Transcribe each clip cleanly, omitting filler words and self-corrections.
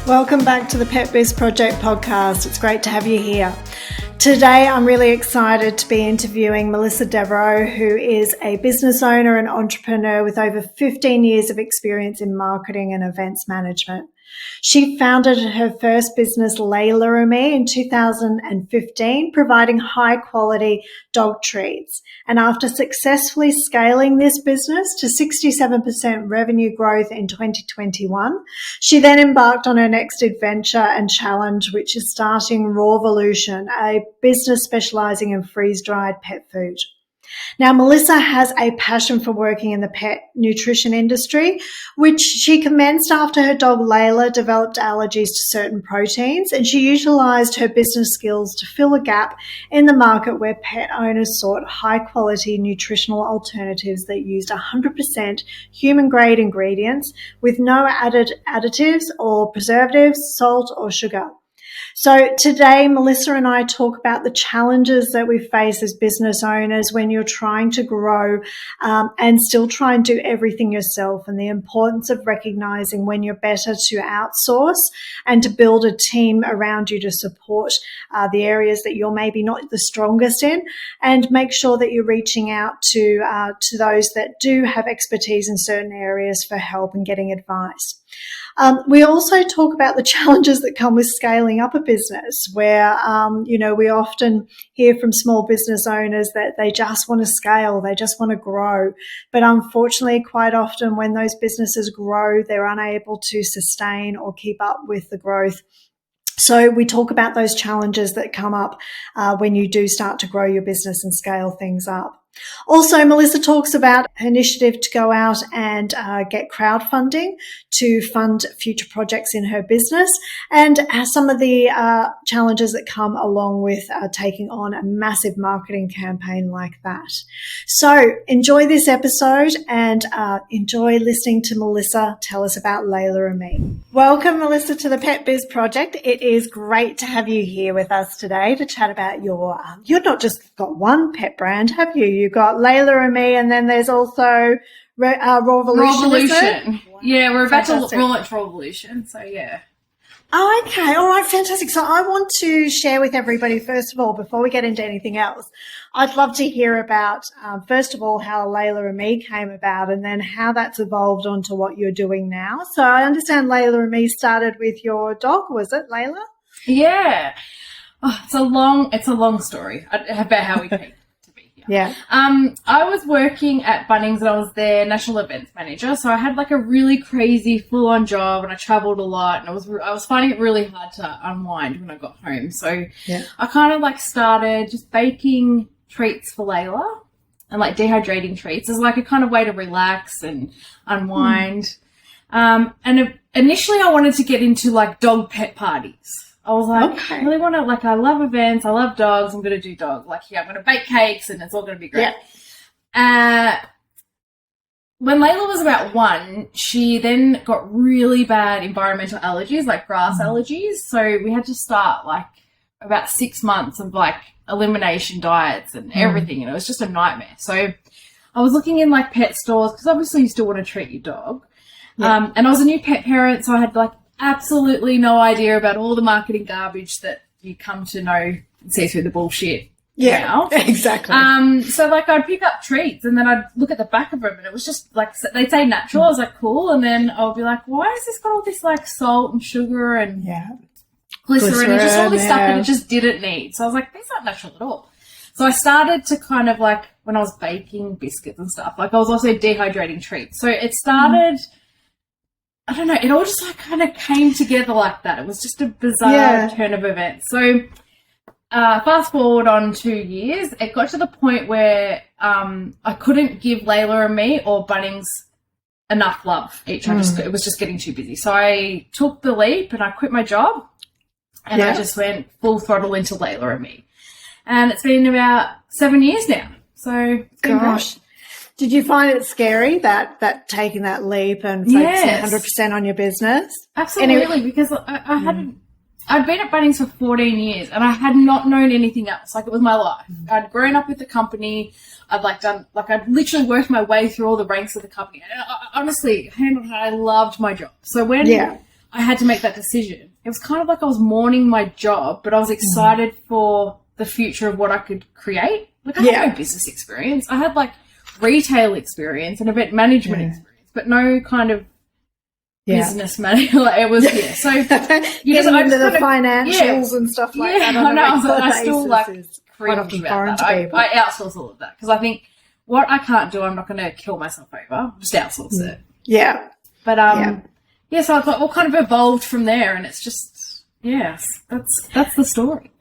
Welcome back to the Pet Biz Project podcast. It's great to have you here. Today, I'm really excited to be interviewing Melissa Devereaux, who is a business owner and entrepreneur with over 15 years of experience in marketing and events management. She founded her first business, Laila Me, in 2015, providing high-quality dog treats. And after successfully scaling this business to 67% revenue growth in 2021, she then embarked on her next adventure and challenge, which is starting Rawvolution, a business specializing in freeze-dried pet food. Now, Melissa has a passion for working in the pet nutrition industry, which she commenced after her dog Laila developed allergies to certain proteins, and she utilized her business skills to fill a gap in the market where pet owners sought high-quality nutritional alternatives that used 100% human-grade ingredients with no added additives or preservatives, salt or sugar. So today, Melissa and I talk about the challenges that we face as business owners when you're trying to grow and still try and do everything yourself, and the importance of recognizing when you're better to outsource and to build a team around you to support the areas that you're maybe not the strongest in, and make sure that you're reaching out to those that do have expertise in certain areas for help and getting advice. We also talk about the challenges that come with scaling up a business where, we often hear from small business owners that they just want to scale, they just want to grow. But unfortunately, quite often when those businesses grow, they're unable to sustain or keep up with the growth. So we talk about those challenges that come up when you do start to grow your business and scale things up. Also, Melissa talks about her initiative to go out and get crowdfunding to fund future projects in her business, and some of the challenges that come along with taking on a massive marketing campaign like that. So enjoy this episode and enjoy listening to Melissa tell us about Laila Me. Welcome, Melissa, to the Pet Biz Project. It is great to have you here with us today to chat about you've not just got one pet brand, have you? You've got Laila Me, and then there's also Rawvolution. Yeah, we're about to launch Rawvolution, so yeah. Oh, okay. All right, fantastic. So I want to share with everybody, first of all, before we get into anything else, I'd love to hear about, first of all, how Laila Me came about and then how that's evolved onto what you're doing now. So I understand Laila Me started with your dog, was it, Laila? Yeah. Oh, it's a long story about how we came. Yeah. I was working at Bunnings and I was their national events manager. So I had like a really crazy full-on job and I traveled a lot, and I was finding it really hard to unwind when I got home. So I kind of like started just baking treats for Laila and dehydrating treats as a kind of way to relax and unwind. And initially I wanted to get into dog pet parties. I was like, I really want to, I love events, I love dogs, I'm going to do dog. I'm going to bake cakes and it's all going to be great. Yeah. When Laila was about 1, she then got really bad environmental allergies, like grass allergies. So we had to start, about 6 months of, elimination diets and everything. And it was just a nightmare. So I was looking in, pet stores, because obviously you still want to treat your dog. Yeah. And I was a new pet parent, so I had, absolutely no idea about all the marketing garbage that you come to know and see through the bullshit. Yeah, now. Exactly. So I'd pick up treats and then I'd look at the back of them and it was just they'd say natural. I was like, cool. And then I'll be like, why has this got all this salt and sugar and glycerin and just all this stuff that it just didn't need? So I was like, these aren't natural at all. So I started to kind of when I was baking biscuits and stuff, I was also dehydrating treats. So it started... I don't know, it all just kind of came together like that. It was just a bizarre turn of events. So fast forward on 2 years, it got to the point where I couldn't give Laila Me or Bunnings enough love each. It was just getting too busy. So I took the leap and I quit my job and I just went full throttle into Laila Me. And it's been about 7 years now. So it's been great. Did you find it scary that taking that leap and focusing 100% on your business? Absolutely, because I'd been at Bunnings for 14 years and I had not known anything else. It was my life. I'd grown up with the company. I'd literally worked my way through all the ranks of the company. And honestly, hand on heart, I loved my job. So when I had to make that decision. It was kind of like I was mourning my job, but I was excited for the future of what I could create. Like I had no business experience. I had like retail experience and event management experience, but no kind of business manager. Like it was so you just into the financials and stuff like that. I still like cringe about that. I outsource all of that because I think what I can't do, I'm not going to kill myself over. Just outsource it. Yeah, but so I thought all kind of evolved from there, and it's just that's the story.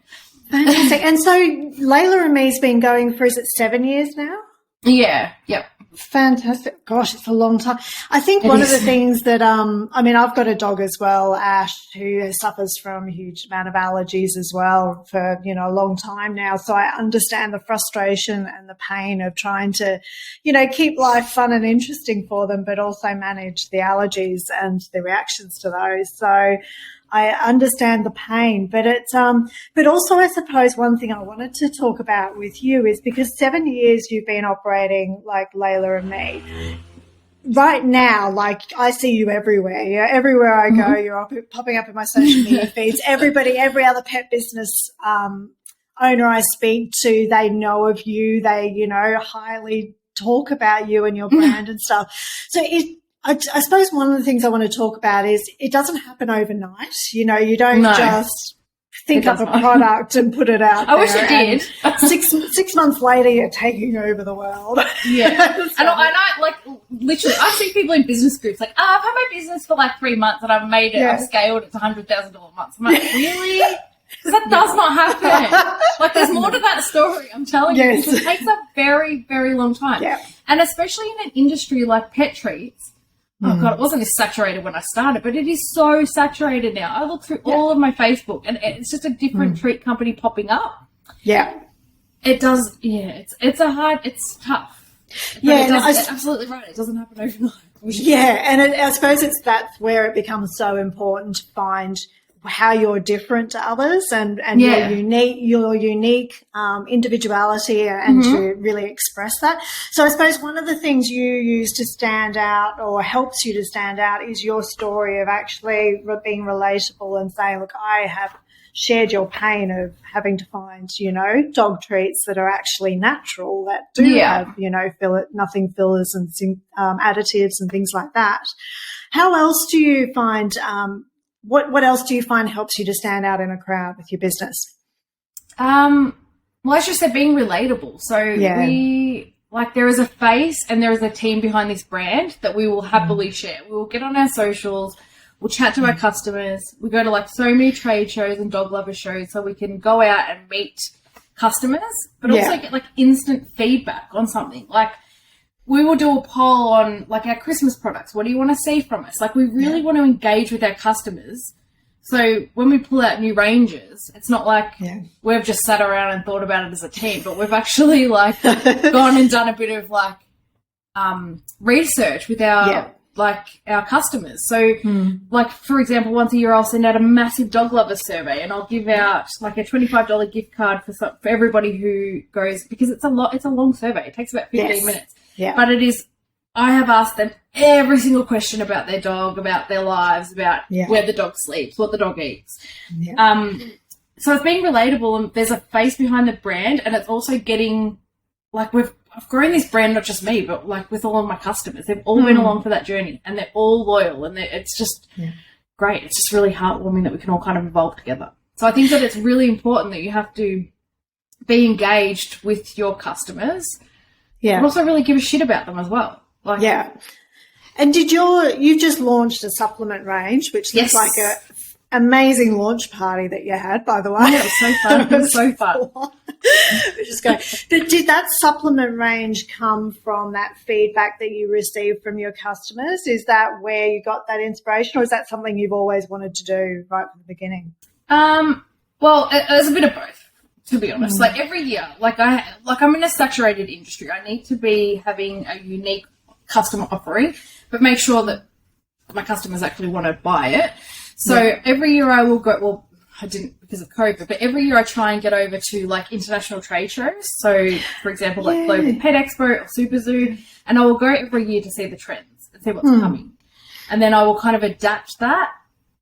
Fantastic. And so Laila Me's been going for, is it 7 years now? Yeah. Yep. Fantastic. Gosh, it's a long time. I think one of the things that, I mean, I've got a dog as well, Ash, who suffers from a huge amount of allergies as well for, you know, a long time now. So I understand the frustration and the pain of trying to, you know, keep life fun and interesting for them, but also manage the allergies and the reactions to those. So I understand the pain, but it's, but also I suppose one thing I wanted to talk about with you is because 7 years you've been operating like Laila Me. Right now, like I see you everywhere. Yeah, everywhere I go, you're popping up in my social media feeds. Everybody, every other pet business owner I speak to, they know of you. They, you know, highly talk about you and your brand and stuff. So I suppose one of the things I want to talk about is it doesn't happen overnight. You know, you don't just think up a product and put it out there. I wish it did. 6 months later, you're taking over the world. Yeah. So, and I like literally, I see people in business groups like, I've had my business for like 3 months and I've made it, I've scaled it to $100,000 a month. I'm like, really? Because that does not happen. Like, there's more to that story, I'm telling you. It takes a very, very long time. Yeah. And especially in an industry like pet treats, oh, God, it wasn't as saturated when I started, but it is so saturated now. I look through all of my Facebook, and it's just a different treat company popping up. Yeah. It does, it's tough. Yeah, it's absolutely right. It doesn't happen overnight. And I suppose that's where it becomes so important to find how you're different to others and your unique individuality and to really express that. So I suppose one of the things you use to stand out or helps you to stand out is your story of actually being relatable and saying, look, I have shared your pain of having to find, you know, dog treats that are actually natural, that do have, you know, nothing fillers and additives and things like that. How else do you find what else do you find helps you to stand out in a crowd with your business? Well, as you said, being relatable. So there is a face and there is a team behind this brand that we will happily share. We will get on our socials. We'll chat to our customers. We go to like so many trade shows and dog lover shows so we can go out and meet customers, but also get like instant feedback on something. Like, we will do a poll on like our Christmas products. What do you want to see from us? Like, we really want to engage with our customers. So when we pull out new ranges, it's not like we've just sat around and thought about it as a team, but we've actually like gone and done a bit of like research with our our customers. So like, for example, once a year I'll send out a massive dog lover survey and I'll give out like a $25 gift card for everybody who goes, because it's a long survey. It takes about 15 minutes. Yeah. But I have asked them every single question about their dog, about their lives, about where the dog sleeps, what the dog eats. Yeah. So it's being relatable, and there's a face behind the brand, and it's also getting, like, I've grown this brand, not just me, but like with all of my customers. They've all been along for that journey, and they're all loyal, and it's just great. It's just really heartwarming that we can all kind of evolve together. So I think that it's really important that you have to be engaged with your customers. Yeah. But also really give a shit about them as well. Like, and you've just launched a supplement range, which looks like a amazing launch party that you had, by the way. Yeah, it was so fun. It was so fun. Which is great. But did that supplement range come from that feedback that you received from your customers? Is that where you got that inspiration, or is that something you've always wanted to do right from the beginning? Well, it was a bit of both. To be honest, like every year, I'm in a saturated industry. I need to be having a unique customer offering, but make sure that my customers actually want to buy it. So every year I will go, well, I didn't because of COVID, but every year I try and get over to like international trade shows. So for example, like Global Pet Expo or Super Zoo, and I will go every year to see the trends and see what's coming. And then I will kind of adapt that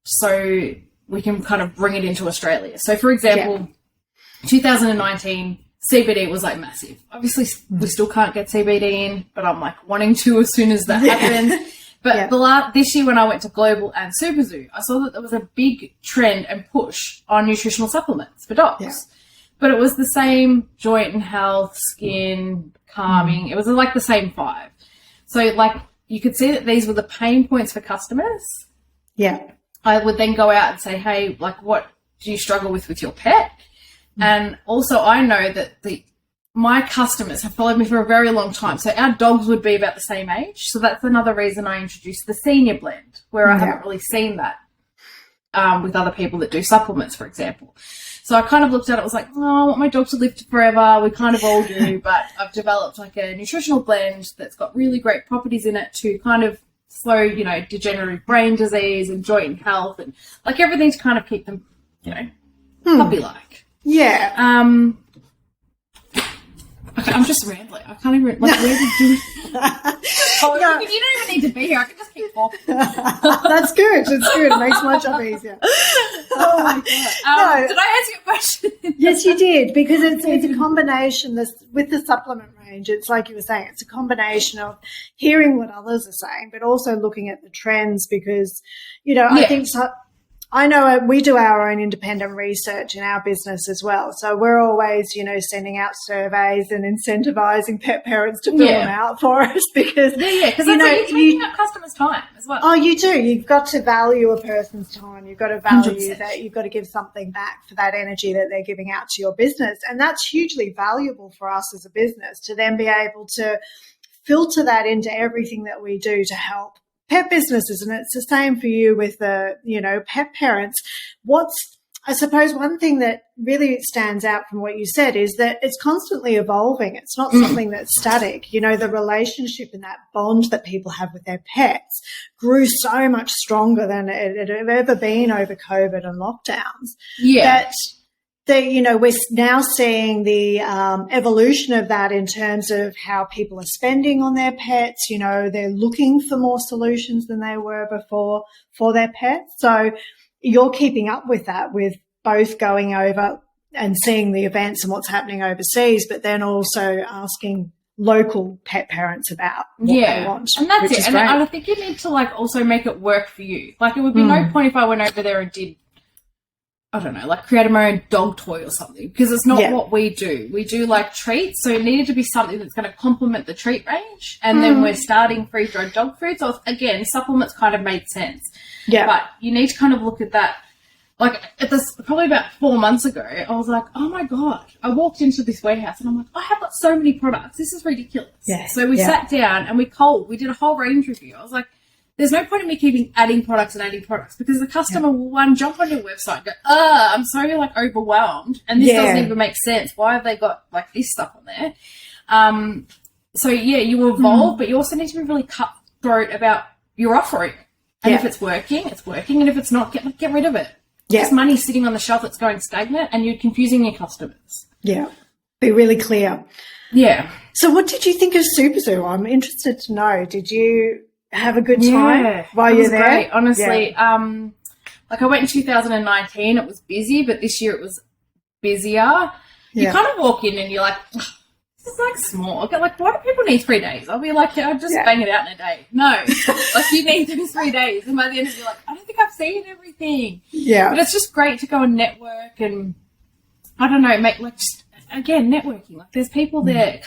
so we can kind of bring it into Australia. So, for example, 2019, CBD was like massive. Obviously, we still can't get CBD in, but I'm like wanting to as soon as that happens. But this year when I went to Global and Super Zoo, I saw that there was a big trend and push on nutritional supplements for dogs. Yeah. But it was the same joint and health, skin, calming. It was like the same 5. So like you could see that these were the pain points for customers. Yeah. I would then go out and say, hey, like what do you struggle with your pet? And also I know that my customers have followed me for a very long time. So our dogs would be about the same age. So that's another reason I introduced the senior blend, where I haven't really seen that with other people that do supplements, for example. So I kind of looked at it, was like, oh, I want my dog to live forever. We kind of all do, but I've developed like a nutritional blend that's got really great properties in it to kind of slow, you know, degenerative brain disease and joint health and like everything to kind of keep them, you know, puppy-like. Yeah. Okay, I'm just rambling. I can't even, like, where did you... You don't even need to be here. I can just keep talking. That's good. It's good. It makes my job easier. Oh, my God. Did I answer your question? Yes, you did, because it's a combination with the supplement range. It's like you were saying, it's a combination of hearing what others are saying, but also looking at the trends because, you know, I think I know we do our own independent research in our business as well. So we're always, you know, sending out surveys and incentivizing pet parents to fill them out for us because, because you're taking up customers' time as well. Oh, you do. You've got to value a person's time. You've got to value 100%. That you've got to give something back for that energy that they're giving out to your business. And that's hugely valuable for us as a business to then be able to filter that into everything that we do to help pet businesses, and it's the same for you with the, you know, pet parents. I suppose one thing that really stands out from what you said is that it's constantly evolving. It's not something that's static. You know, the relationship and that bond that people have with their pets grew so much stronger than it had ever been over COVID and lockdowns. Yeah. You know, we're now seeing the evolution of that in terms of how people are spending on their pets. You know, they're looking for more solutions than they were before for their pets. So you're keeping up with that, with both going over and seeing the events and what's happening overseas, but then also asking local pet parents about what they want. And that's it. And I think you need to like also make it work for you. Like it would be no point if I went over there and did, I don't know, like create my own dog toy or something, because it's not what we do. We do like treats, so it needed to be something that's going to complement the treat range. And then we're starting freeze-dried dog food. So again, supplements kind of made sense. Yeah. But you need to kind of look at that. Like at this, probably about 4 months ago, I was like, oh my God, I walked into this warehouse and I'm like, I have got so many products. This is ridiculous. Yeah. So we sat down and we did a whole range review. I was like, there's no point in me keeping adding products because the customer will jump on your website and go, I'm so like overwhelmed and this doesn't even make sense. Why have they got like this stuff on there? So you evolve, but you also need to be really cutthroat about your offering. And if it's working, it's working. And if it's not, get rid of it. Yeah. There's money sitting on the shelf that's going stagnant and you're confusing your customers. Yeah. Be really clear. Yeah. So what did you think of Super Zoo? I'm interested to know. Did you have a good time while you're there? Great, honestly. Like I went in 2019, it was busy, but this year it was busier. You kind of walk in and you're like, this is like small. Okay, like why do people need 3 days? I'll be like, I'll just bang it out in a day. No, like you need 3 days. And by the end of it, you're like, I don't think I've seen everything. Yeah. But it's just great to go and network and, I don't know, make like just, again, networking. Like there's people there,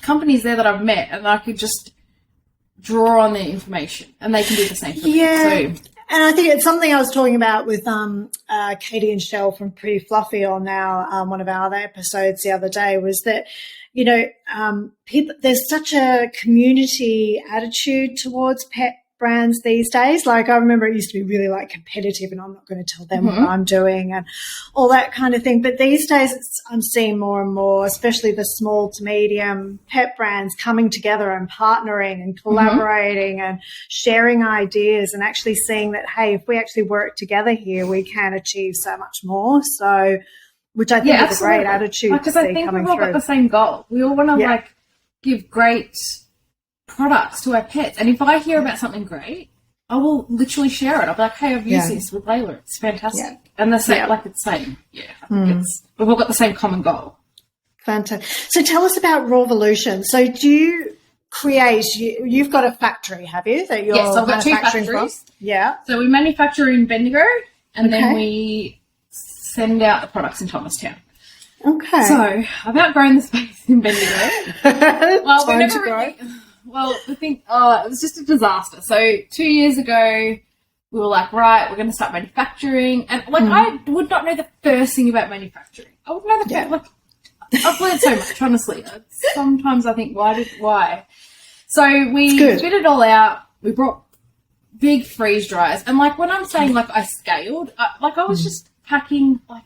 companies there that I've met and I could just draw on their information and they can do the same for me. So, and I think it's something I was talking about with Katie and Shell from Pretty Fluffy on one of our other episodes the other day, was that, you know, there's such a community attitude towards pet brands these days. Like I remember it used to be really like competitive and I'm not going to tell them what I'm doing and all that kind of thing. But these days I'm seeing more and more, especially the small to medium pet brands coming together and partnering and collaborating and sharing ideas and actually seeing that, hey, if we actually work together here, we can achieve so much more. So, which I think is a great attitude to see coming through. Because I think we've all got the same goal. We all want to like give great products to our pets, and if I hear about something great, I will literally share it. I'll be like, hey, I've used this with Laila. It's fantastic. Yeah. And the same, like it's same. Yeah, I think we've all got the same common goal. Fantastic. So tell us about Rawvolution. So do you create, you've got a factory, have you? That you're yes, I've got 2 factories. From? Yeah. So we manufacture in Bendigo and then we send out the products in Thomastown. Okay. So I've outgrown the space in Bendigo. Well, we never really, well, the thing, it was just a disaster. So 2 years ago, we were like, right, we're going to start manufacturing. And like, I would not know the first thing about manufacturing. I wouldn't know the first, like, I've learned so much, honestly. Sometimes I think, why? So we fit it all out. We brought big freeze dryers. And like, when I'm saying like I scaled, I was just packing like,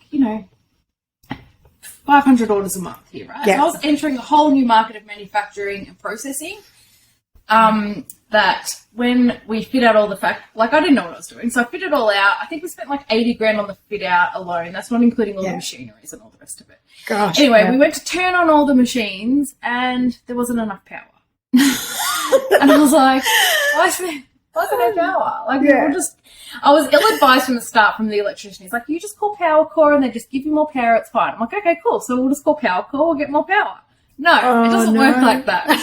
500 orders a month here, right? Yeah. So I was entering a whole new market of manufacturing and processing. That when we fit out all the I didn't know what I was doing. So I fit it all out. I think we spent like 80 grand on the fit out alone. That's not including all the machineries and all the rest of it. Gosh. Anyway, we went to turn on all the machines and there wasn't enough power. And I was like, why is there no power? Like, I was ill-advised from the start from the electrician. He's like, you just call Power Core and they just give you more power. It's fine. I'm like, okay, cool. So we'll just call Power Core. We'll get more power. No, it doesn't work like that.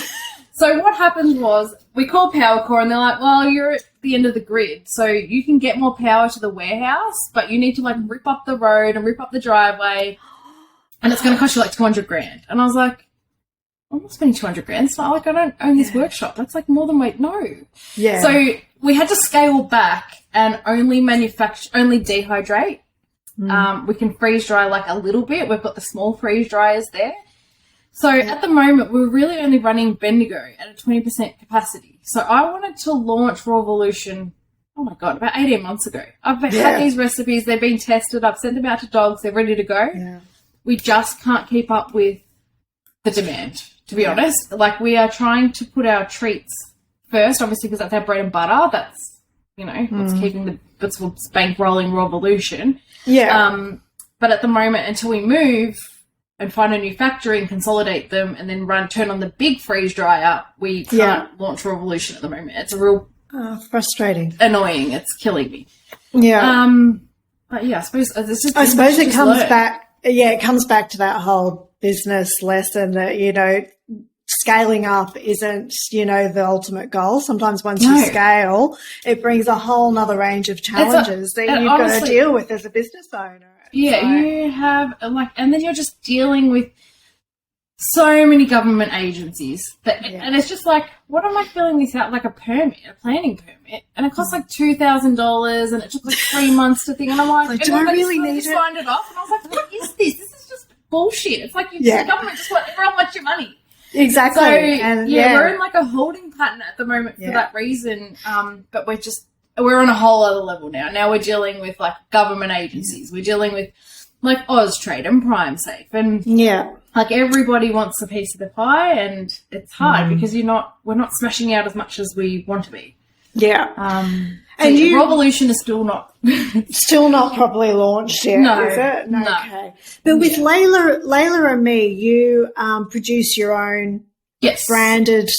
So what happened was we called Power Core and they're like, well, you're at the end of the grid. So you can get more power to the warehouse, but you need to like rip up the road and rip up the driveway. And it's going to cost you like 200 grand. And I was like, I'm not spending 200 grand. It's not like I don't own this workshop. That's like more than no. Yeah. So we had to scale back and only dehydrate. We can freeze dry like a little bit. We've got the small freeze dryers there. So at the moment, we're really only running Bendigo at a 20% capacity. So I wanted to launch Rawvolution, oh my God, about 18 months ago. I've had these recipes. They've been tested. I've sent them out to dogs. They're ready to go. Yeah. We just can't keep up with the demand, to be honest. Like, we are trying to put our treats first, obviously, because that's our bread and butter. That's, what's keeping that's what's bankrolling Rawvolution. Yeah. But at the moment, until we move and find a new factory and consolidate them and then turn on the big freeze dryer, we can't launch Rawvolution at the moment. It's a real frustrating, annoying. It's killing me. Yeah. But yeah, I suppose it's just. I suppose it comes back. Yeah, it comes back to that whole business lesson that scaling up isn't the ultimate goal. Sometimes once you scale, it brings a whole nother range of challenges that you've got to deal with as a business owner. Yeah, you have and then you're just dealing with so many government agencies and it's just like, what am I filling this out like a planning permit, and it costs like $2,000 and it took like 3 months to think, and I'm like do I really need it? Signed it off, and I was like, what is this? This is just bullshit. It's like the government everyone wants your money. Exactly. So we're in like a holding pattern at the moment for that reason. But we're on a whole other level now. Now we're dealing with like government agencies. We're dealing with like Austrade and PrimeSafe, and like everybody wants a piece of the pie, and it's hard because we're not smashing out as much as we want to be. Yeah. And Rawvolution is still not properly launched yet, is it? No. Okay. But with Laila Me, you produce your own branded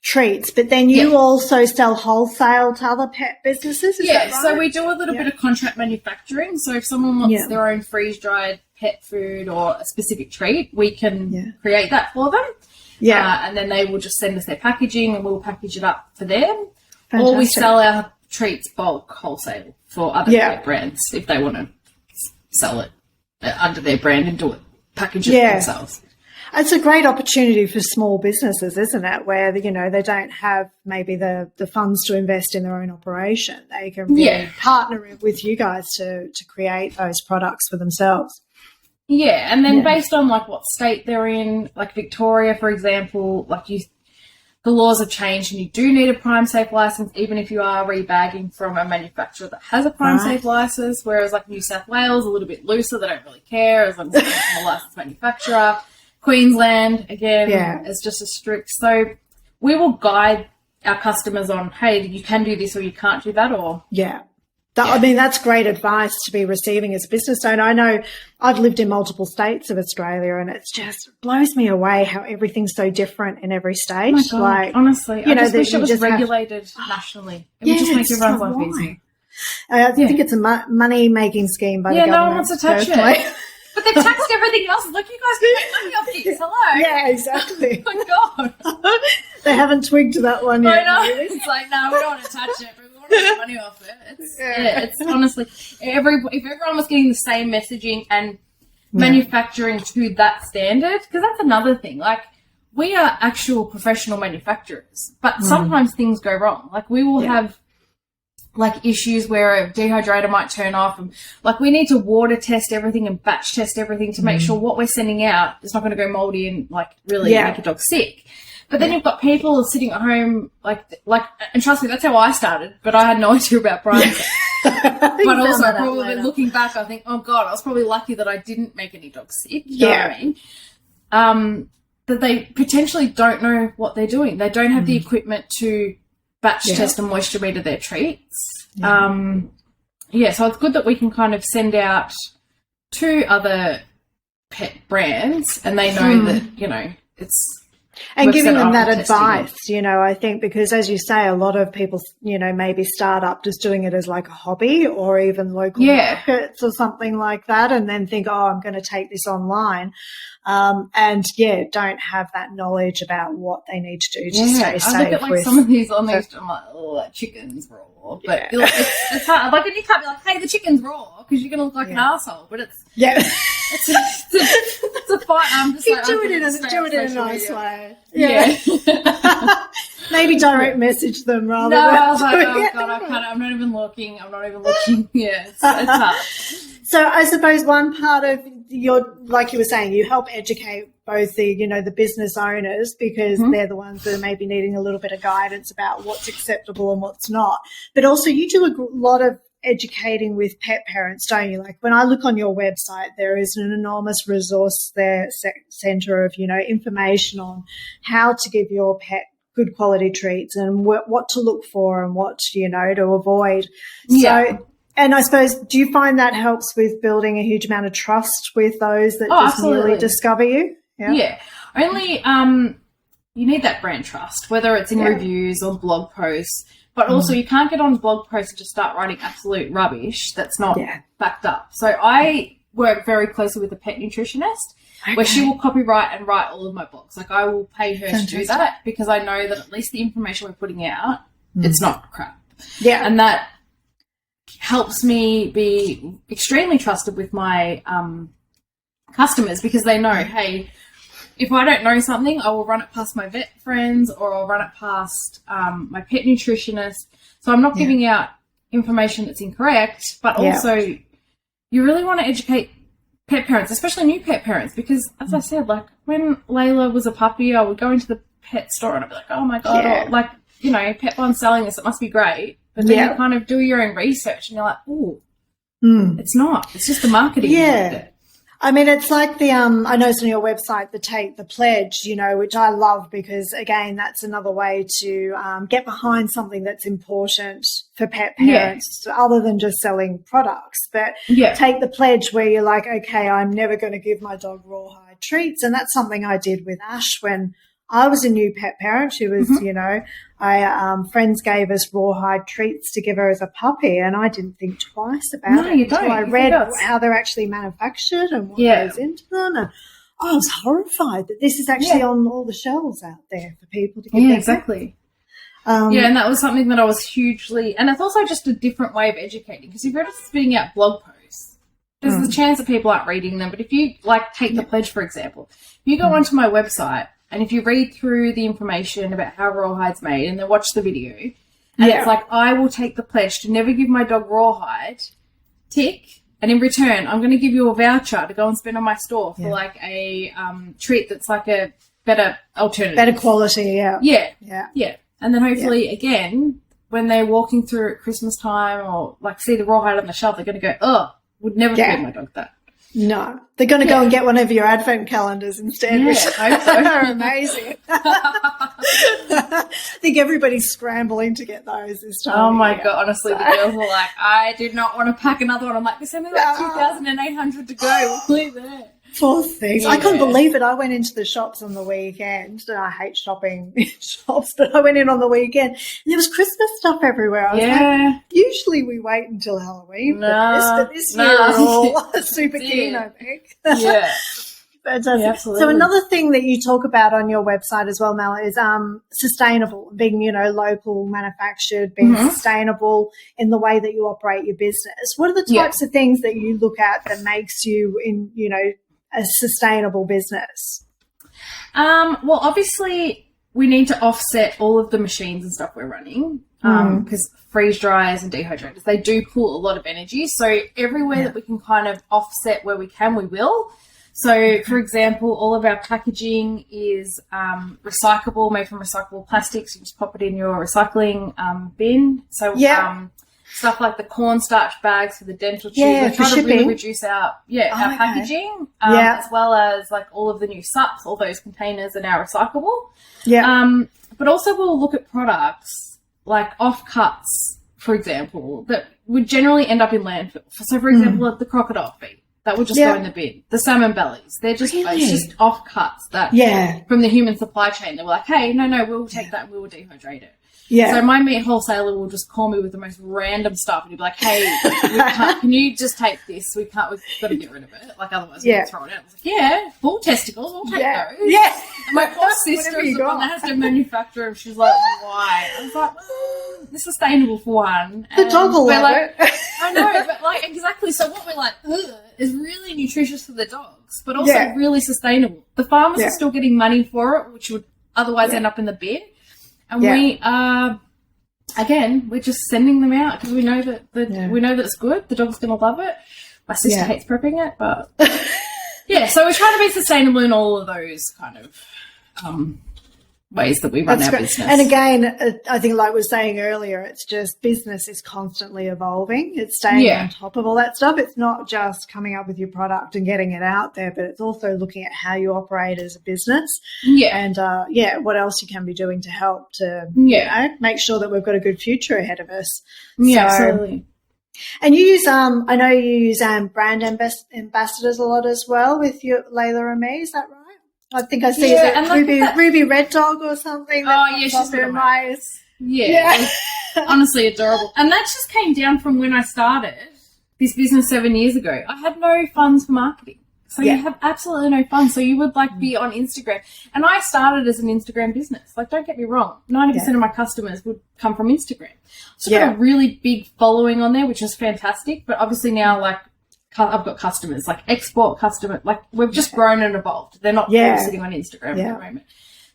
treats, but then you also sell wholesale to other pet businesses, is that right? So we do a little bit of contract manufacturing. So if someone wants their own freeze-dried pet food or a specific treat, we can create that for them. Yeah. And then they will just send us their packaging and we'll package it up for them. Fantastic. Or we sell our treats bulk wholesale for other pet brands if they want to sell it under their brand and do it, package it themselves. It's a great opportunity for small businesses, isn't it? Where, they don't have maybe the funds to invest in their own operation. They can really partner with you guys to create those products for themselves. Yeah, and then based on like what state they're in, like Victoria, for example, like the laws have changed and you do need a PrimeSafe license, even if you are rebagging from a manufacturer that has a PrimeSafe license, whereas like New South Wales, a little bit looser, they don't really care as long as it's from a licensed manufacturer. Queensland, again, is just as strict. So we will guide our customers on, hey, you can do this or you can't do that, or I mean, that's great advice to be receiving as a business owner. I know I've lived in multiple states of Australia, and it just blows me away how everything's so different in every state. Oh my God, like, honestly, I just wish it was regulated nationally. It would just make everyone's life easy. I think it's a money-making scheme by the government. Yeah, no one wants to touch it. But they've taxed everything else. Look, you guys can make money off this. Hello. Yeah, exactly. Oh my God. They haven't twigged that one yet. I know. Maybe. It's like, no, we don't want to touch it, but we want to make money off it. It's honestly, if everyone was getting the same messaging and manufacturing to that standard, because that's another thing. Like, we are actual professional manufacturers, but sometimes things go wrong. Like, we will have like issues where a dehydrator might turn off, and like we need to water test everything and batch test everything to make sure what we're sending out is not going to go moldy and like really make a dog sick. But then you've got people sitting at home like, and trust me, that's how I started. But I had no idea about Brian's. But also, probably looking back, I think, oh God, I was probably lucky that I didn't make any dogs sick. You know what I mean? That they potentially don't know what they're doing. They don't have the equipment to batch test and moisture meter their treats. So it's good that we can kind of send out to other pet brands and they know that, you know, it's... And giving them that advice, you know, I think because as you say, a lot of people, you know, maybe start up just doing it as like a hobby or even local markets or something like that and then think, oh, I'm going to take this online. Don't have that knowledge about what they need to do to stay safe. I look at like some of these on these, I'm like, oh, that chicken's raw. But it's hard. Like, and you can't be like, hey, the chicken's raw because you're going to look like an asshole. But it's it's a fight. I'm just like, do it in a nice way. Maybe direct message them rather than. I was like, oh God, I can't. I'm not even looking. Yeah, it's hard. So I suppose one part of your, like you were saying, you help educate both the, you know, the business owners because they're the ones that are maybe needing a little bit of guidance about what's acceptable and what's not. But also you do a lot of educating with pet parents, don't you? Like when I look on your website, there is an enormous resource there, center of, you know, information on how to give your pet good quality treats and what to look for and what, you know, to avoid. So, and I suppose, do you find that helps with building a huge amount of trust with those that just newly discover you? Yeah. Only you need that brand trust, whether it's in reviews or blog posts. But also you can't get on blog posts and just start writing absolute rubbish that's not backed up. So I work very closely with a pet nutritionist where she will copyright and write all of my blogs. Like I will pay her to do that because I know that at least the information we're putting out, it's not crap. Yeah. And that helps me be extremely trusted with my customers because they know, hey, if I don't know something, I will run it past my vet friends or I'll run it past my pet nutritionist. So I'm not giving out information that's incorrect, but also you really want to educate pet parents, especially new pet parents, because as I said, like when Layla was a puppy, I would go into the pet store and I'd be like, oh my God, or, like, you know, Pet Bond's selling this, it must be great. But then you kind of do your own research and you're like, oh, it's not. It's just the marketing. Yeah. I mean, it's like the, I noticed on your website, the pledge, you know, which I love because, again, that's another way to get behind something that's important for pet parents other than just selling products. But take the pledge where you're like, okay, I'm never going to give my dog rawhide treats. And that's something I did with Ash when I was a new pet parent. She was, you know, friends gave us rawhide treats to give her as a puppy, and I didn't think twice about it until I read how they're actually manufactured and what goes into them. And I was horrified that this is actually on all the shelves out there for people to get. Yeah, exactly. And that was something that I was hugely, and it's also just a different way of educating because if you're just spitting out blog posts, there's the chance that people aren't reading them. But if you like take the pledge, for example, if you go onto my website. And if you read through the information about how rawhide's made and then watch the video, and it's like, I will take the pledge to never give my dog rawhide, tick, and in return, I'm going to give you a voucher to go and spend on my store for like a treat that's like a better alternative. Better quality, Yeah. And then hopefully, again, when they're walking through at Christmas time or like see the rawhide on the shelf, they're going to go, oh, would never feed my dog that. No, they're going to go and get one of your advent calendars instead, which are amazing. I think everybody's scrambling to get those this time. Oh my God, honestly, the girls were like, I did not want to pack another one. I'm like, there's only like 2,800 to go. We'll leave there. Poor things. Yeah. I couldn't believe it. I went into the shops on the weekend. And I hate shopping in shops, but I went in on the weekend and there was Christmas stuff everywhere. I was like, usually we wait until Halloween for this year we're all super keen, I think. Yeah. Absolutely. So another thing that you talk about on your website as well, Mel, is sustainable, being, local, manufactured, being sustainable in the way that you operate your business. What are the types of things that you look at that makes you a sustainable business? Well, obviously we need to offset all of the machines and stuff we're running because freeze dryers and dehydrators, they do pull a lot of energy. So everywhere that we can kind of offset where we can, we will. So, for example, all of our packaging is recyclable, made from recyclable plastics. You just pop it in your recycling bin. So stuff like the cornstarch bags for the dental tube. We're trying to really reduce our packaging, as well as like all of the new SUPs, all those containers are now recyclable. Yeah. But also we'll look at products like offcuts, for example, that would generally end up in landfill. So, for example, the crocodile feet. That would just go in the bin. The salmon bellies, they're just it's just offcuts that from the human supply chain. They were like, hey, no, we'll take that and we will dehydrate it. Yeah. So my meat wholesaler will just call me with the most random stuff and he'll be like, hey, can you just take this? We've got to get rid of it. Like otherwise we'll throw it out. I was like, full testicles, we'll take those. Yeah. And my poor sister is the one that has to manufacture and she's like, why? I was like, it's sustainable for one. The dog will love it. I know, but like exactly. So what we're like, is really nutritious for the dogs, but also really sustainable. The farmers are still getting money for it, which would otherwise end up in the bin. And we are, again, we're just sending them out because we know that we know that it's good. The dog's going to love it. My sister hates prepping it, but so we're trying to be sustainable in all of those kind of ways that we run our business. And again, I think like we were saying earlier, it's just business is constantly evolving. It's staying on top of all that stuff. It's not just coming up with your product and getting it out there, but it's also looking at how you operate as a business. Yeah. And, what else you can be doing to help to make sure that we've got a good future ahead of us. Yeah, absolutely. And you use, I know you use brand ambassadors a lot as well with your Laila Me, is that right? I think I see Ruby Red Dog or something. She's very nice. Yeah. Honestly adorable. And that just came down from when I started this business 7 years ago. I had no funds for marketing. So you have absolutely no funds. So you would be on Instagram. And I started as an Instagram business. Like, don't get me wrong. 90% of my customers would come from Instagram. So I've got a really big following on there, which is fantastic. But obviously now, I've got customers, export customers, we've just grown and evolved. They're not all sitting on Instagram at the moment.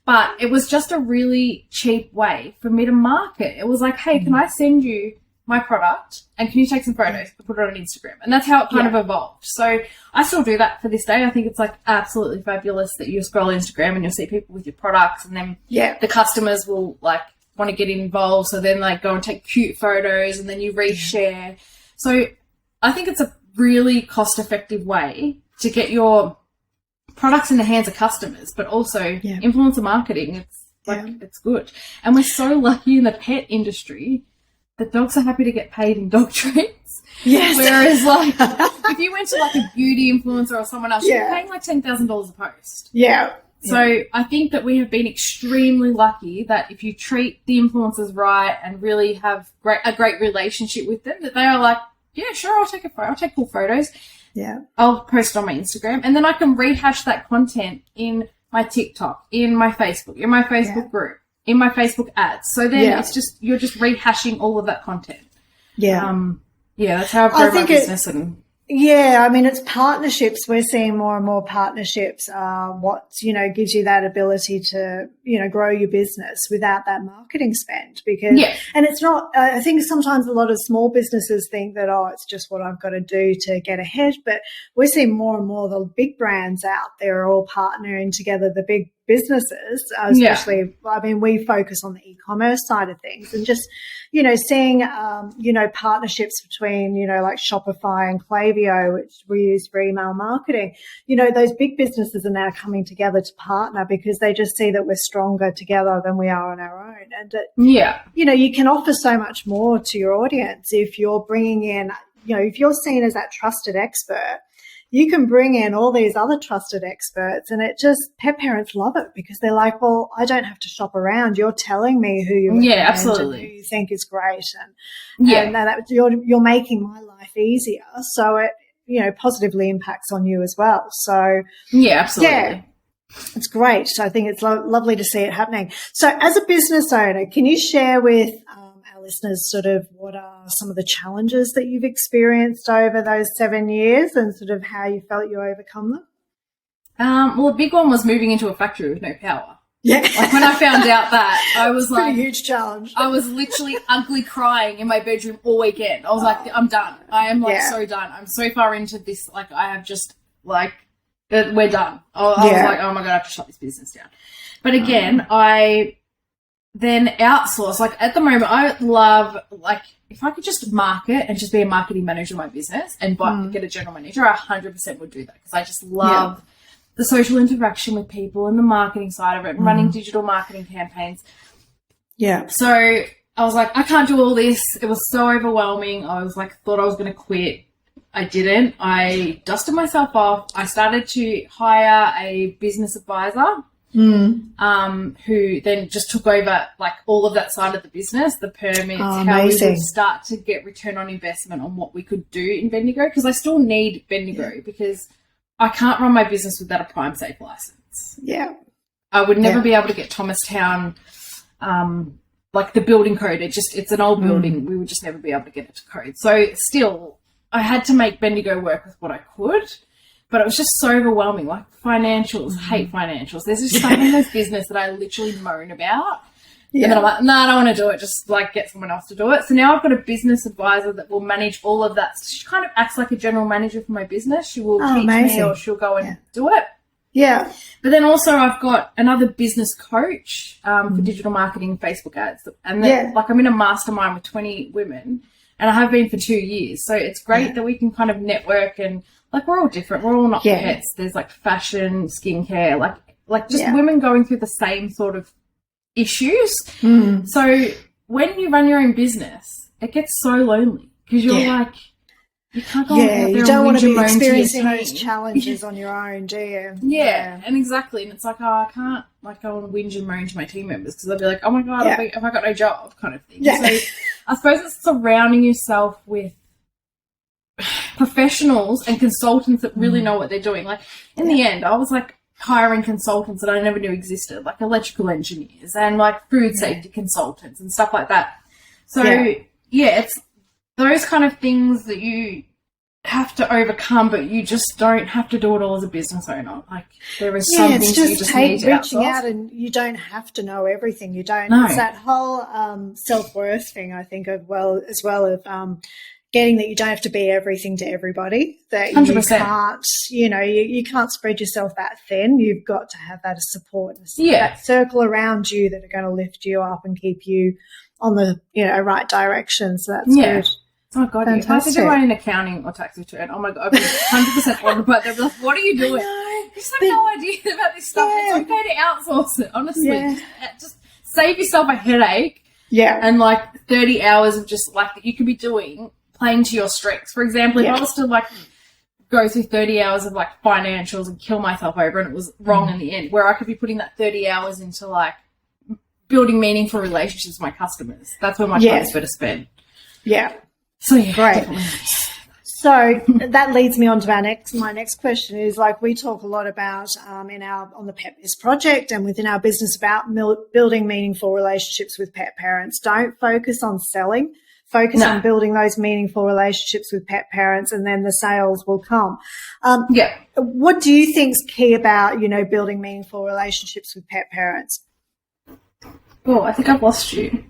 But it was just a really cheap way for me to market. It was like, hey, can I send you my product and can you take some photos and put it on Instagram? And that's how it kind of evolved. So I still do that for this day. I think it's absolutely fabulous that you scroll Instagram and you'll see people with your products and then the customers will want to get involved. So then go and take cute photos and then you reshare. So I think it's a really cost-effective way to get your products in the hands of customers, but also influencer marketing. It's good. And we're so lucky in the pet industry that dogs are happy to get paid in dog treats. Yes. Whereas if you went to a beauty influencer or someone else, you're paying $10,000 a post. Yeah. So I think that we have been extremely lucky that if you treat the influencers right and really have a great relationship with them, that they are like, yeah, sure, I'll take a photo. I'll take cool photos. Yeah. I'll post it on my Instagram. And then I can rehash that content in my TikTok, in my Facebook group, in my Facebook ads. So then it's just, you're just rehashing all of that content. Yeah. That's how I've grown my business. It's partnerships. We're seeing more and more partnerships. What gives you that ability to grow your business without that marketing spend. Because and it's not. I think sometimes a lot of small businesses think that it's just what I've got to do to get ahead. But we're seeing more and more the big brands out there are all partnering together. The big businesses, especially, I mean, we focus on the e-commerce side of things, and just, seeing, partnerships between, like Shopify and Klaviyo, which we use for email marketing, those big businesses are now coming together to partner because they just see that we're stronger together than we are on our own. And, you can offer so much more to your audience if you're bringing in, if you're seen as that trusted expert, you can bring in all these other trusted experts, and pet parents love it because they're like, well, I don't have to shop around. You're telling me who you recommend absolutely. and who you think is great, and that you're making my life easier. So it positively impacts on you as well. So absolutely. It's great. I think it's lovely to see it happening. So as a business owner, can you share with our listeners sort of what are some of the challenges that you've experienced over those 7 years and sort of how you felt you overcome them? Well, a big one was moving into a factory with no power. Yeah. Like when I found out that, I was like... pretty huge challenge. I was literally ugly crying in my bedroom all weekend. I was like, I'm done. I am so done. I'm so far into this. Like I have just we're done. I was like, oh my God, I have to shut this business down. But again, I then outsource. Like at the moment, I love, like, if I could just market and just be a marketing manager of my business and get a general manager, I 100% would do that because I just love the social interaction with people and the marketing side of it and running digital marketing campaigns. Yeah. So I was like, I can't do all this. It was so overwhelming. I was like, thought I was going to quit. I didn't. I dusted myself off. I started to hire a business advisor who then just took over like all of that side of the business, the permits, how we would start to get return on investment on what we could do in Bendigo, because I still need Bendigo because I can't run my business without a Prime Safe license. Yeah. I would never be able to get Thomastown, like the building code. It's an old building. We would just never be able to get it to code. So still, I had to make Bendigo work with what I could, but it was just so overwhelming. Like financials, hate financials. There's just stuff in this business that I literally moan about. Yeah. And then I'm like, no, I don't want to do it. Just like get someone else to do it. So now I've got a business advisor that will manage all of that. So she kind of acts like a general manager for my business. She will teach me, or she'll go and do it. Yeah. But then also I've got another business coach for digital marketing and Facebook ads. And then like I'm in a mastermind with 20 women. And I have been for 2 years. So it's great that we can kind of network and, like, we're all different. We're all not pets. There's, like, fashion, skincare, like just women going through the same sort of issues. So when you run your own business, it gets so lonely because you're like, you can't go out there you don't want to be experiencing those challenges on your own, do you? And exactly. And it's like, I can't, like, go and whinge and moan to my team members because they'll be like, oh, my God, have I got no job kind of thing. So I suppose it's surrounding yourself with professionals and consultants that really know what they're doing. Like, in the end, I was, like, hiring consultants that I never knew existed, like electrical engineers and, like, food safety consultants and stuff like that. So, it's those kind of things that you have to overcome, but you just don't have to do it all as a business owner. Like there is some things you just need to reaching outsource. Out, and you don't have to know everything. You don't. No. It's that whole self-worth thing. I think of getting that you don't have to be everything to everybody. That 100%. You can't. You can't spread yourself that thin. You've got to have that as support. That circle around you that are going to lift you up and keep you on the right direction. So that's good. Oh, God, if I think about in accounting or tax return, oh, my God, I'd be 100% on about they'd be like, what are you doing? You just have no idea about this stuff. It's okay to outsource it, honestly. Just save yourself a headache and, like, 30 hours of just, like, that you could be doing, playing to your strengths. For example, if I was to, like, go through 30 hours of, like, financials and kill myself over and it was wrong in the end, where I could be putting that 30 hours into, like, building meaningful relationships with my customers. That's where my time is better spent. Yeah. So great. Definitely. So that leads me on to my next question is, like, we talk a lot about on the Pet Biz Project and within our business about building meaningful relationships with pet parents. Don't focus on selling. Focus on building those meaningful relationships with pet parents, and then the sales will come. What do you think is key about building meaningful relationships with pet parents? Oh, I think I've lost you.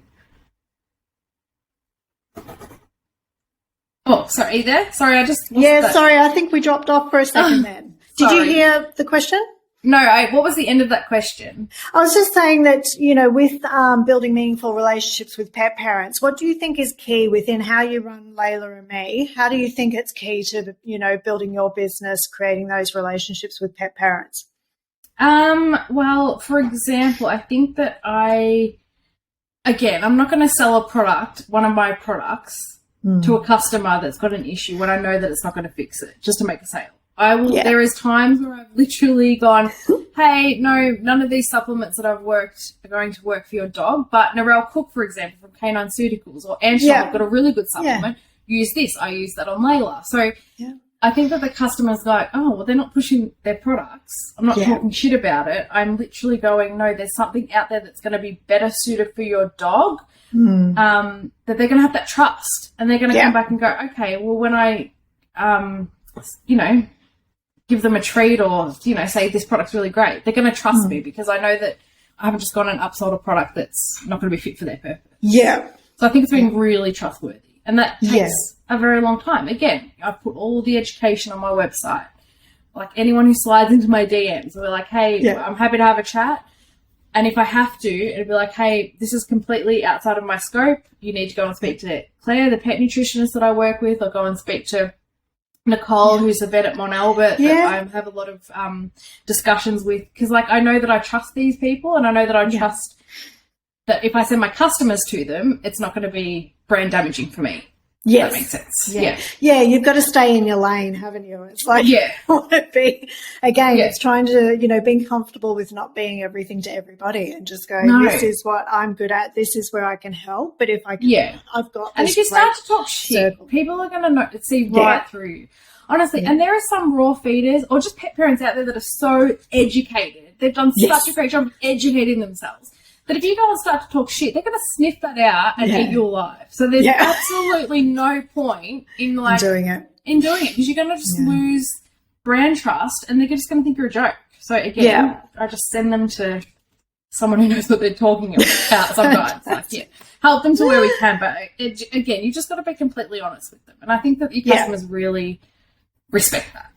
Oh, sorry, are you there? Sorry, I just lost that. Sorry, I think we dropped off for a second then. Did you hear the question? No, what was the end of that question? I was just saying that, with building meaningful relationships with pet parents, what do you think is key within how you run Laila Me? How do you think it's key to, building your business, creating those relationships with pet parents? Well, for example, I think that I'm not going to sell one of my products to a customer that's got an issue when I know that it's not going to fix it, just to make a sale. There is times where I've literally gone, hey, no, none of these supplements that I've worked are going to work for your dog, but Narelle Cook, for example, from Canine Ceuticals, or Angela, I've got a really good supplement. Use this. I use that on Laila. So I think that the customer's like, oh, well, they're not pushing their products. I'm not talking shit about it. I'm literally going, no, there's something out there that's going to be better suited for your dog, that they're going to have that trust. And they're going to come back and go, okay, well, when I, give them a treat or, say this product's really great, they're going to trust me because I know that I haven't just gone and upsold a product that's not going to be fit for their purpose. Yeah. So I think it's being really trustworthy. And that takes a very long time. Again, I've put all the education on my website. Like anyone who slides into my DMs, we're like, hey, I'm happy to have a chat. And if I have to, it'll be like, hey, this is completely outside of my scope. You need to go and speak to Claire, the pet nutritionist that I work with, or go and speak to Nicole, who's a vet at Mont Albert, that I have a lot of discussions with, because I know that I trust these people, and I know that I trust that if I send my customers to them, it's not going to be brand damaging for me. Yes. That makes sense. Yeah, you've got to stay in your lane, haven't you? It's like, want to be, again, it's trying to, being comfortable with not being everything to everybody and just go, this is what I'm good at, this is where I can help, but if I can, I've got this. And if you start to talk shit, people are going to see right through you. Honestly, and there are some raw feeders or just pet parents out there that are so educated. They've done such a great job of educating themselves. But if you go and start to talk shit, they're going to sniff that out and eat you alive. So there's absolutely no point in doing it because you're going to just lose brand trust, and they're just going to think you're a joke. So again, I just send them to someone who knows what they're talking about sometimes. Help them to where we can. But again, you just got to be completely honest with them, and I think that your customers really respect that.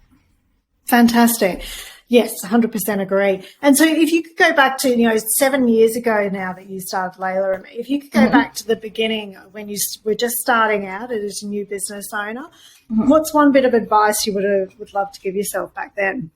Fantastic. Yes, 100% agree. And so if you could go back to, 7 years ago now that you started Laila Me, if you could go back to the beginning when you were just starting out as a new business owner, what's one bit of advice you would love to give yourself back then?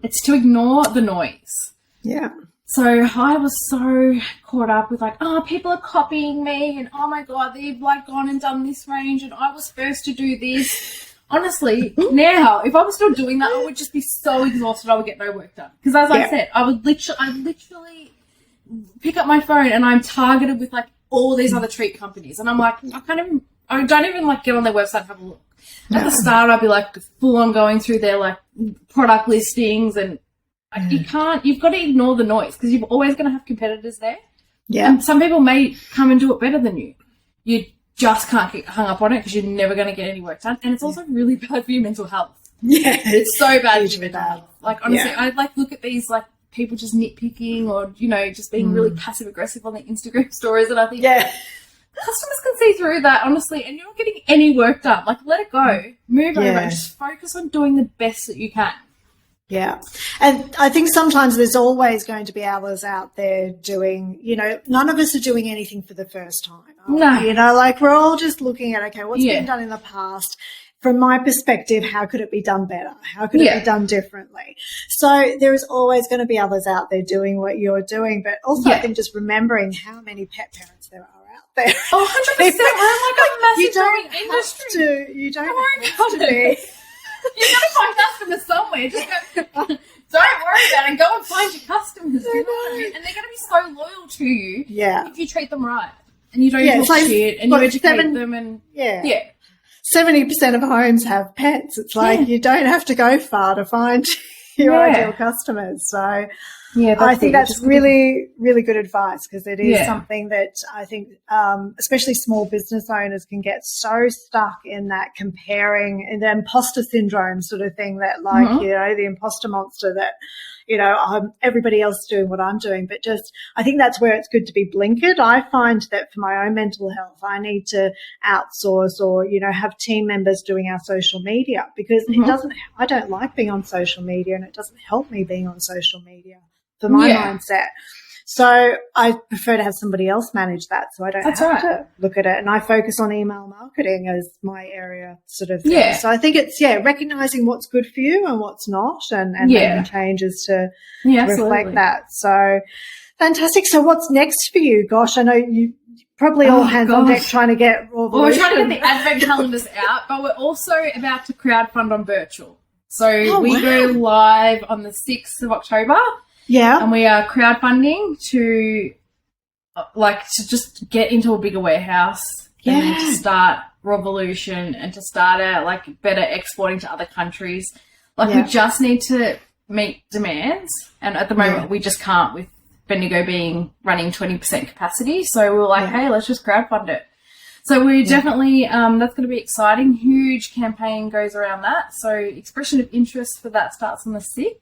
It's to ignore the noise. Yeah. So I was so caught up with people are copying me, and oh my God, they've gone and done this range, and I was first to do this. Honestly, now, if I was still doing that, I would just be so exhausted I would get no work done. Because as I said, I literally pick up my phone and I'm targeted with all these other treat companies. And I'm like, I don't even get on their website and have a look. At the start, I'd be full on going through their product listings, and you've got to ignore the noise because you're always going to have competitors there. Yeah. And some people may come and do it better than you. You just can't get hung up on it because you're never going to get any work done. And it's also really bad for your mental health. Yeah. It's so bad for your mental health. Honestly, I look at these people just nitpicking or, just being really passive aggressive on their Instagram stories, and I think customers can see through that, honestly, and you're not getting any work done. Let it go. Move over and just focus on doing the best that you can. Yeah. And I think sometimes there's always going to be others out there doing, none of us are doing anything for the first time. No. We're all just looking at, okay, what's been done in the past? From my perspective, how could it be done better? How could it be done differently? So there is always going to be others out there doing what you're doing, but also I think just remembering how many pet parents there are out there. Oh, 100%. We're a massive industry. You don't have to be. You're going to find customers somewhere. Just go, don't worry about it, and go and find your customers. You know what I mean? And they're going to be so loyal to you if you treat them right. And you don't talk shit, and you educate them. And 70% of homes have pets. It's you don't have to go far to find your ideal customers. So Yeah, I think that's really, really good advice, because it is something that I think especially small business owners can get so stuck in that comparing and the imposter syndrome sort of thing, that like, you know, the imposter monster that, you know, everybody else is doing what I'm doing. But just, I think that's where it's good to be blinkered. I find that for my own mental health, I need to outsource or, you know, have team members doing our social media, because I don't like being on social media, and it doesn't help me being on social media for my mindset. So I prefer to have somebody else manage that, so I don't have to look at it. And I focus on email marketing as my area sort of thing. Yeah. So I think it's, recognizing what's good for you and what's not, and making changes to reflect that. So fantastic. So what's next for you? Gosh, I know you probably all hands on deck trying to get Rawvolution. Well, we're trying to get the advent calendars out, but we're also about to crowdfund on virtual. So we go live on the 6th of October. Yeah. And we are crowdfunding to just get into a bigger warehouse and to start Rawvolution and to start better exporting to other countries. We just need to meet demands, and at the moment we just can't, with Bendigo running 20% capacity. So we were like, hey, let's just crowdfund it. So we definitely, that's going to be exciting. Huge campaign goes around that. So expression of interest for that starts on the 6th.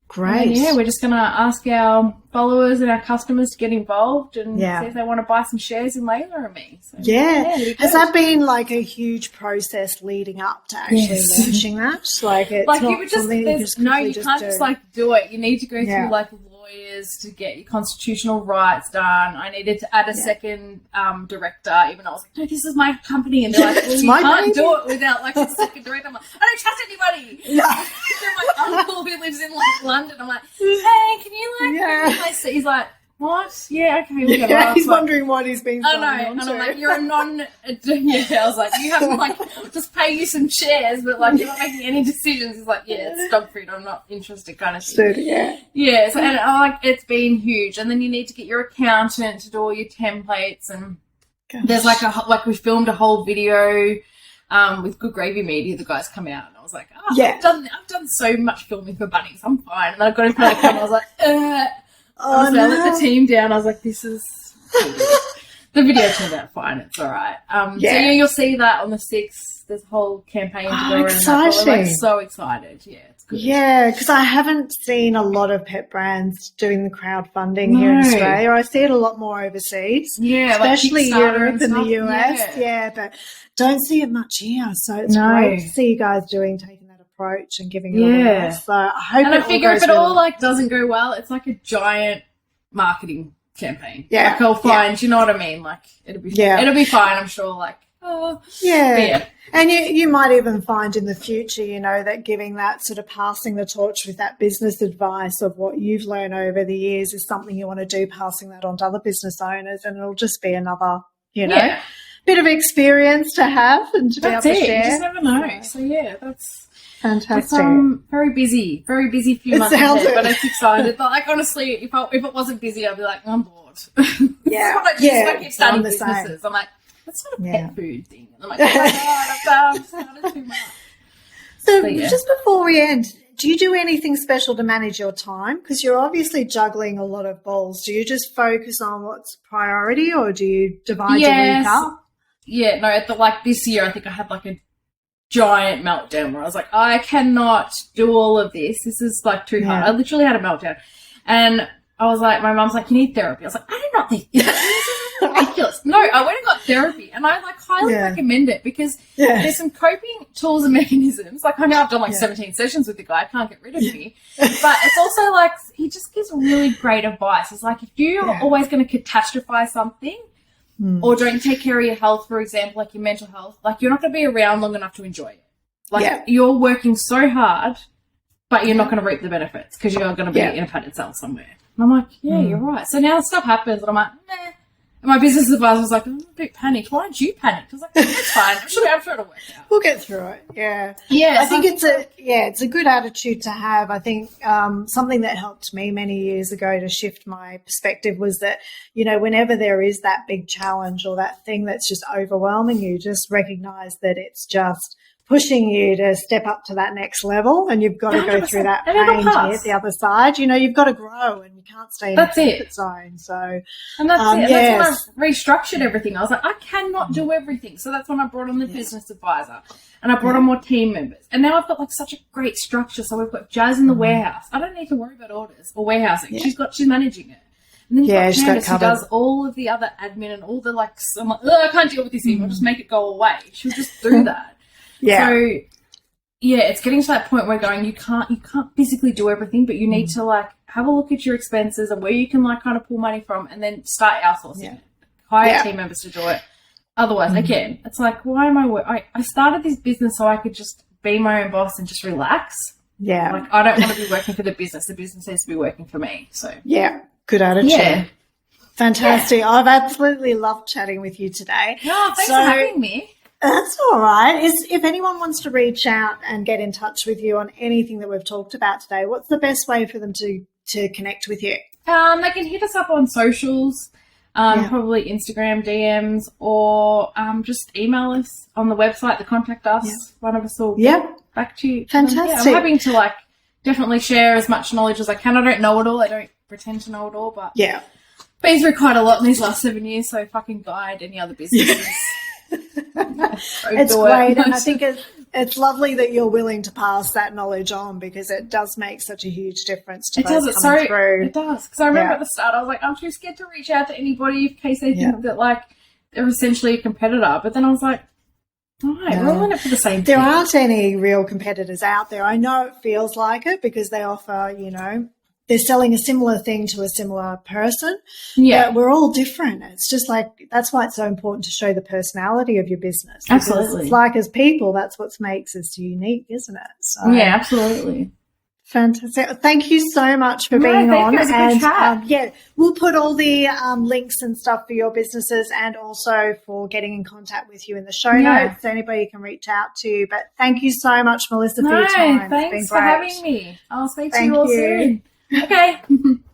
Great. And we're just going to ask our followers and our customers to get involved and see if they want to buy some shares in Laila Me. So, Has that been like a huge process leading up to actually launching that? Like, it's not you would just, you can't just do it. You need to go through lawyers to get your constitutional rights done. I needed to add a second director, even though I was like, no, this is my company. And they're like, well, you can't do it without a second director. I'm like, I don't trust anybody. Yeah. My uncle who lives in London, I'm like, hey, can you he's like, what? Yeah, okay, we'll get it. He's wondering what he's been signing on to. And I'm like, you're a I was like, you have just pay you some shares, but you're not making any decisions. He's like, it's dog food, I'm not interested, kind of thing. So, and it's been huge. And then you need to get your accountant to do all your templates, and there's we filmed a whole video with Good Gravy Media. The guys come out, and I was like, I've done so much filming for Bunnings, I'm fine. And then I got in front of the camera, I was like, I let the team down. I was like, this is the video turned out fine. It's all right. So you'll see that on the 6th. There's a whole campaign to go around. Exciting. I'm so excited. Yeah, it's good. Yeah, because I haven't seen a lot of pet brands doing the crowdfunding here in Australia. I see it a lot more overseas. Yeah, especially Europe and the US. Yeah, but don't see it much here. So it's great to see you guys taking that approach and giving it all else. So I hope I figure if it all doesn't go well, it's like a giant marketing campaign. Yeah. I'll find, you know what I mean? It'll be fine, I'm sure. And you might even find in the future, that giving that sort of passing the torch with that business advice of what you've learned over the years is something you want to do, passing that on to other business owners, and it'll just be another, bit of experience to have and to be able to share. You just never know. So that's fantastic. It's very busy few months ahead, but it's excited. Honestly, if it wasn't busy, I'd be like, I'm bored. Yeah. What I do is I keep starting businesses. I'm like, that's not a pet food thing. And I'm like, oh my God, I've started too much. So just before we end, do you do anything special to manage your time? Because you're obviously juggling a lot of balls. Do you just focus on what's priority, or do you divide your week up? Yeah, no, this year I think I had a giant meltdown where I was like, I cannot do all of this. This is too hard. I literally had a meltdown. And I was like, my mum's like, you need therapy. I was like, I do not think this is ridiculous. No, I went and got therapy, and I highly recommend it, because there's some coping tools and mechanisms. I know I've done 17 sessions with the guy. I can't get rid of me. But it's also he just gives really great advice. It's if you're always going to catastrophize something, or don't take care of your health, for example, your mental health, you're not going to be around long enough to enjoy it. You're working so hard, but you're not going to reap the benefits, because you're going to be in a padded cell somewhere. And I'm like, you're right. So now stuff happens, and I'm like, meh. And my business advisor was like, I'm a bit panicked. Why don't you panic? I was like, it's fine. I'm sure it'll work out. We'll get through it. Yeah. Yeah. I think it's a good attitude to have. I think something that helped me many years ago to shift my perspective was that, whenever there is that big challenge or that thing that's just overwhelming you, just recognize that it's just pushing you to step up to that next level, and you've got to go through that And it'll pain to pass. get the other side. You know, you've got to grow, and you can't stay in the comfort zone. So, and that's it. That's when I restructured everything. I was like, I cannot do everything. So that's when I brought on the business advisor, and I brought on more team members. And now I've got like such a great structure. So we've got Jazz in the warehouse. I don't need to worry about orders or warehousing. Yeah. She's managing it. And then you've got Candace who does all of the other admin and all the like, I'm like, I can't deal with this thing. I'll just make it go away. She'll just do that. So it's getting to that point where you can't physically do everything, but you need to like have a look at your expenses and where you can like kind of pull money from, and then start outsourcing it. Hire team members to do it. Otherwise, again, it's like, why am I started this business so I could just be my own boss and just relax. Yeah. Like, I don't want to be working for the business. The business needs to be working for me. So good attitude. Yeah. Fantastic. Yeah. I've absolutely loved chatting with you today. No, thanks for having me. That's all right. If anyone wants to reach out and get in touch with you on anything that we've talked about today, what's the best way for them to connect with you? They can hit us up on socials, probably Instagram DMs, or just email us on the website, the contact us. Yeah. One of us will back to you. Fantastic. I'm happy to like definitely share as much knowledge as I can. I don't know it all. I don't pretend to know it all, but been through quite a lot in these last 7 years, so if I can guide any other businesses. It's great, and I think it's lovely that you're willing to pass that knowledge on, because it does make such a huge difference to those coming through. It does, because I remember at the start I was like, I'm too scared to reach out to anybody in case they think that like they're essentially a competitor, but then I was like, all right, we're all in it for the same thing. There aren't any real competitors out there. I know it feels like it because they offer, they're selling a similar thing to a similar person. Yeah. But we're all different. It's just like, that's why it's so important to show the personality of your business. Absolutely. It's like, as people, that's what makes us unique, isn't it? So, yeah, absolutely. Fantastic. Thank you so much for being on. It was a good chat. We'll put all the links and stuff for your businesses and also for getting in contact with you in the show notes, so anybody can reach out to you. But thank you so much, Melissa, for your time. Thanks for having me. I'll speak to you all soon. Okay.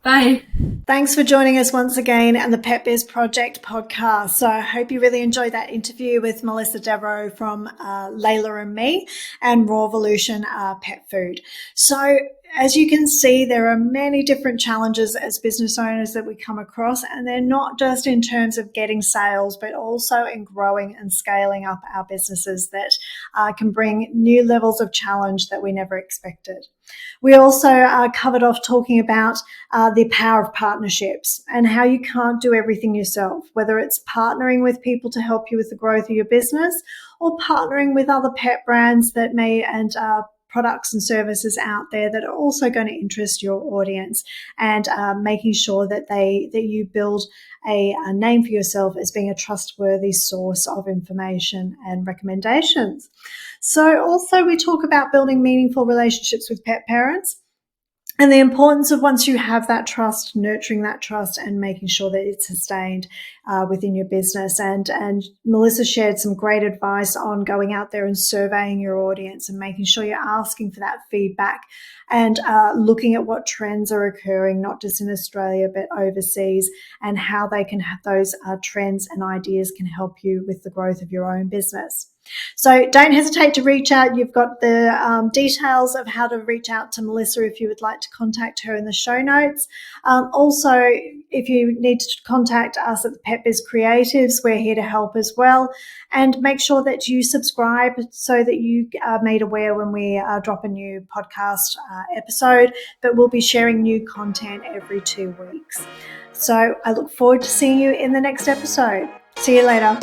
Bye. Thanks for joining us once again on the Pet Biz Project podcast. So I hope you really enjoyed that interview with Melissa Devereaux from Laila Me and Rawvolution Pet Food. So as you can see, there are many different challenges as business owners that we come across, and they're not just in terms of getting sales, but also in growing and scaling up our businesses that can bring new levels of challenge that we never expected. We also covered off talking about the power of partnerships and how you can't do everything yourself, whether it's partnering with people to help you with the growth of your business or partnering with other pet brands that may products and services out there that are also going to interest your audience, and making sure that you build a name for yourself as being a trustworthy source of information and recommendations. So also we talk about building meaningful relationships with pet parents and the importance of, once you have that trust, nurturing that trust and making sure that it's sustained within your business. And Melissa shared some great advice on going out there and surveying your audience and making sure you're asking for that feedback and looking at what trends are occurring, not just in Australia but overseas, and how they can have those trends and ideas can help you with the growth of your own business. So don't hesitate to reach out. You've got the details of how to reach out to Melissa if you would like to contact her in the show notes. Also, if you need to contact us at the Pet Biz Creatives, we're here to help as well. And make sure that you subscribe so that you are made aware when we drop a new podcast episode. But we'll be sharing new content every 2 weeks. So I look forward to seeing you in the next episode. See you later.